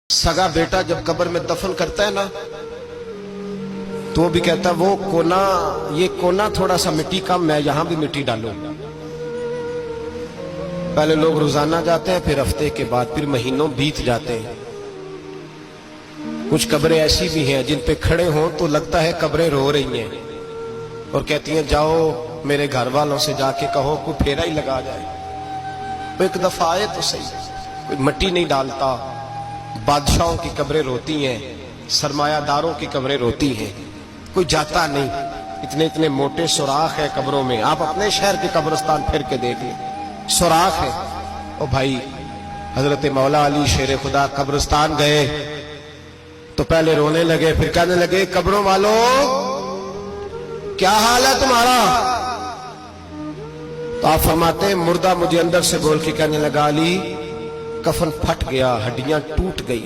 सगा बेटा जब कब्र में दफन करता है ना, तो वो भी कहता है वो कोना, ये कोना थोड़ा सा मिट्टी कम, मैं यहां भी मिट्टी डालूं। पहले लोग रोजाना जाते हैं, फिर हफ्ते के बाद, फिर महीनों बीत जाते हैं। कुछ कब्रें ऐसी भी हैं जिन पे खड़े हों तो लगता है कब्रें रो रही हैं और कहती हैं जाओ मेरे घर वालों से जाके कहो कोई फेरा ही लगा जाए। तो एक दफा आए तो सही, कोई मिट्टी नहीं डालता। बादशाहों की कब्रें रोती हैं, सरमायादारों की कब्रें रोती हैं, कोई जाता नहीं। इतने इतने मोटे सुराख है कब्रों में, आप अपने शहर के कब्रिस्तान फिर के देख लें, सुराख है। ओ भाई, हजरत मौला अली शेर खुदा कब्रिस्तान गए तो पहले रोने लगे, फिर कहने लगे कब्रों वालों क्या हाल है तुम्हारा। तो आप फरमाते हैं मुर्दा मुझे अंदर से बोल के कहने लगा अली कफन फट गया, हड्डियां टूट गई।